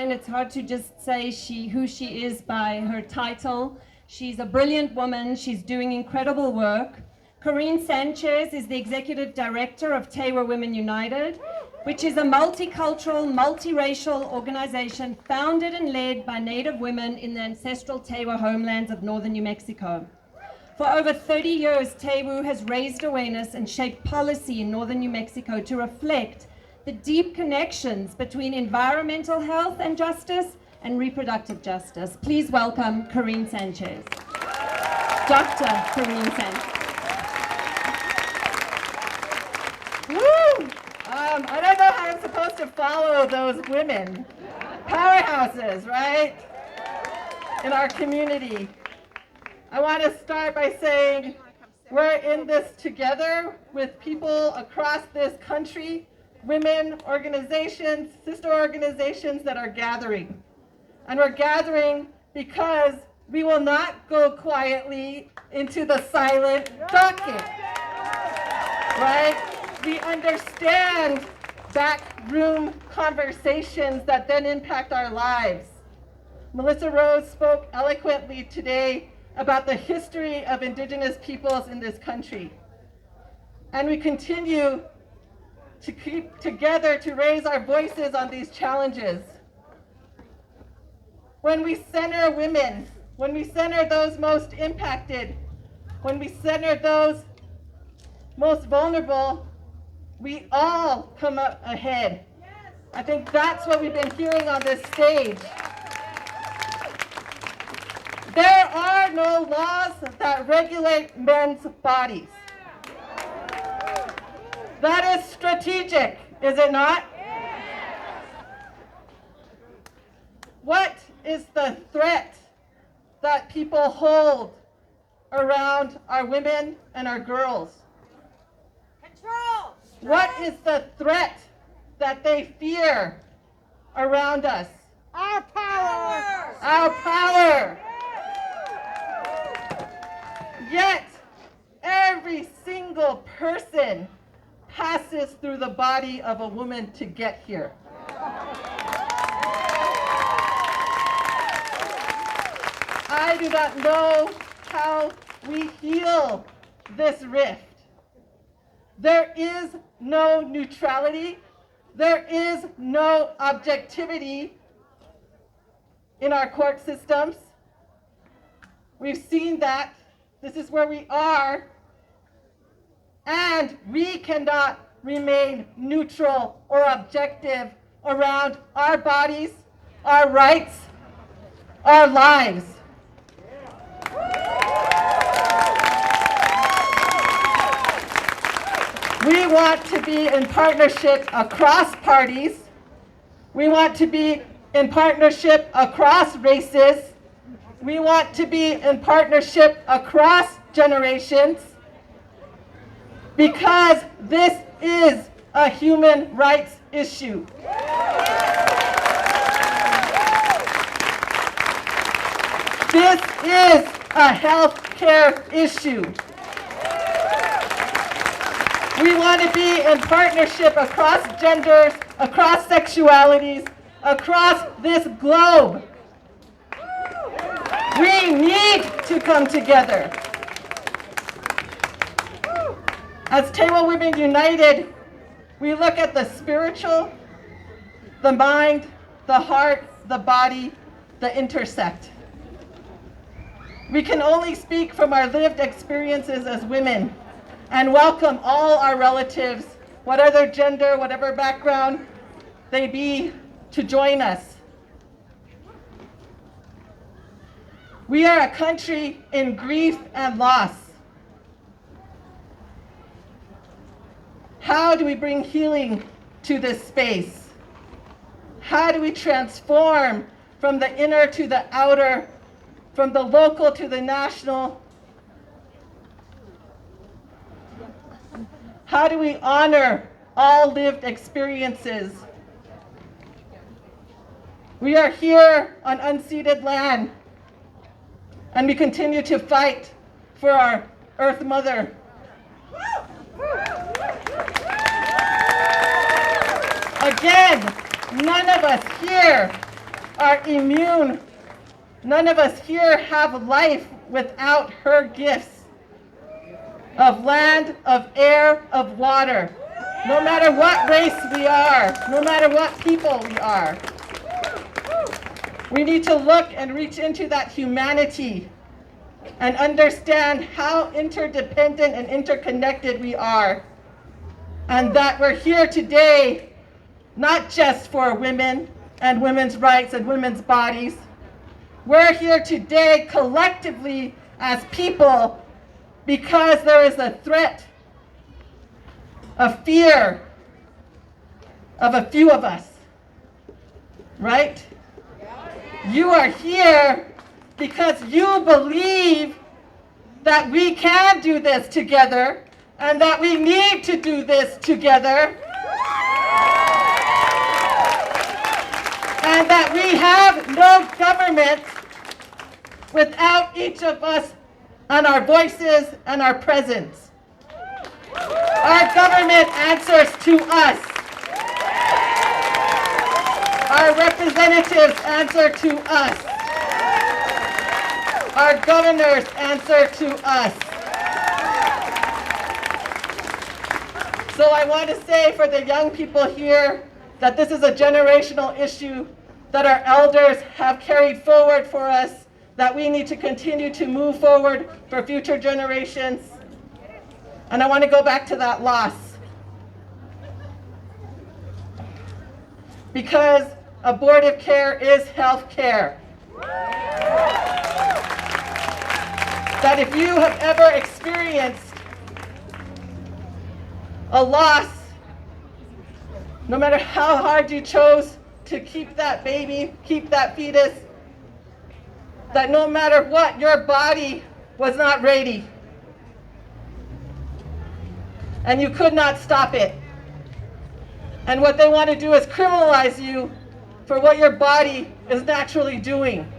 mine. It's hard to just say who she is by her title. She's a brilliant woman. She's doing incredible work. Coreen Sanchez is the executive director of Tewa Women United, which is a multicultural, multiracial organization founded and led by Native women in the ancestral Tewa homelands of northern New Mexico. For over 30 years, Tewa has raised awareness and shaped policy in northern New Mexico to reflect the deep connections between environmental health and justice and reproductive justice. Please welcome Coreen Sanchez. Dr. Coreen Sanchez. Woo! I don't know how I'm supposed to follow those women. Powerhouses, right? In our community. I want to start by saying we're in this together with people across this country, women organizations, sister organizations that are gathering. And we're gathering because we will not go quietly into the silent docket, right? We understand backroom conversations that then impact our lives. Melissa Rose spoke eloquently today about the history of Indigenous peoples in this country. And we continue to keep together to raise our voices on these challenges. When we center women, when we center those most impacted, when we center those most vulnerable, we all come up ahead. I think that's what we've been hearing on this stage. There are no laws that regulate men's bodies. That is strategic, is it not? What is the threat that people hold around our women and our girls? Control! What is the threat that they fear around us? Our power! Our power! Yet, every single person passes through the body of a woman to get here. I do not know how we heal this rift. There is no neutrality. There is no objectivity in our court systems. We've seen that. This is where we are. And we cannot remain neutral or objective around our bodies, our rights, our lives. We want to be in partnership across parties. We want to be in partnership across races. We want to be in partnership across generations, because this is a human rights issue. This is a health care issue. We want to be in partnership across genders, across sexualities, across this globe. We need to come together. As Tewa Women United, we look at the spiritual, the mind, the heart, the body, the intersect. We can only speak from our lived experiences as women and welcome all our relatives, whatever their gender, whatever background they be, to join us. We are a country in grief and loss. How do we bring healing to this space? How do we transform from the inner to the outer, from the local to the national? How do we honor all lived experiences? We are here on unceded land, and we continue to fight for our Earth Mother. Again, none of us here are immune. None of us here have life without her gifts of land, of air, of water. No matter what race we are, no matter what people we are. We need to look and reach into that humanity and understand how interdependent and interconnected we are. And that we're here today, not just for women and women's rights and women's bodies. We're here today collectively as people because there is a threat, a fear of a few of us, right? You are here because you believe that we can do this together and that we need to do this together. And that we have no government without each of us and our voices and our presence. Our government answers to us. Our representatives answer to us. Our governors answer to us. So I want to say for the young people here that this is a generational issue that our elders have carried forward for us, that we need to continue to move forward for future generations. And I want to go back to that loss. Because abortive care is health care. That if you have ever experienced a loss, no matter how hard you chose to keep that baby, keep that fetus, that no matter what, your body was not ready. And you could not stop it. And what they want to do is criminalize you for what your body is naturally doing.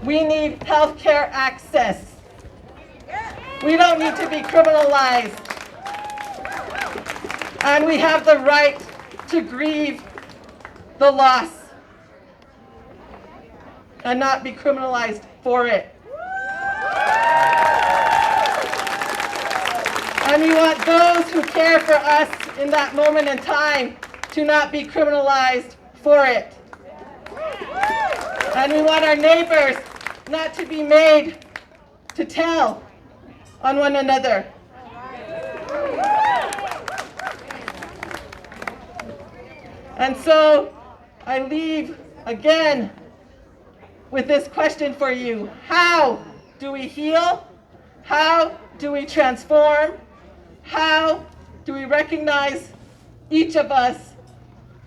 We need healthcare access. We don't need to be criminalized. And we have the right to grieve the loss and not be criminalized for it. And we want those who care for us in that moment in time to not be criminalized for it. And we want our neighbors not to be made to tell on one another. And so I leave again with this question for you. How do we heal? How do we transform? How do we recognize each of us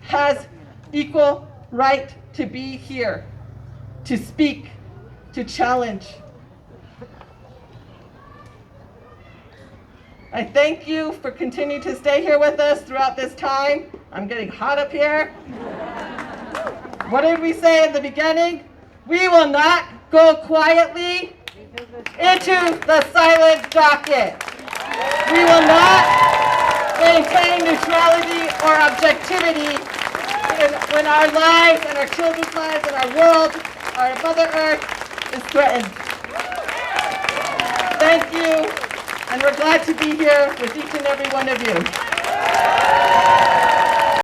has equal right to be here, to speak, to challenge? I thank you for continuing to stay here with us throughout this time. I'm getting hot up here. What did we say in the beginning? We will not go quietly into the silent docket. We will not maintain neutrality or objectivity when our lives and our children's lives and our world, our Mother Earth is threatened. Thank you, and we're glad to be here with each and every one of you.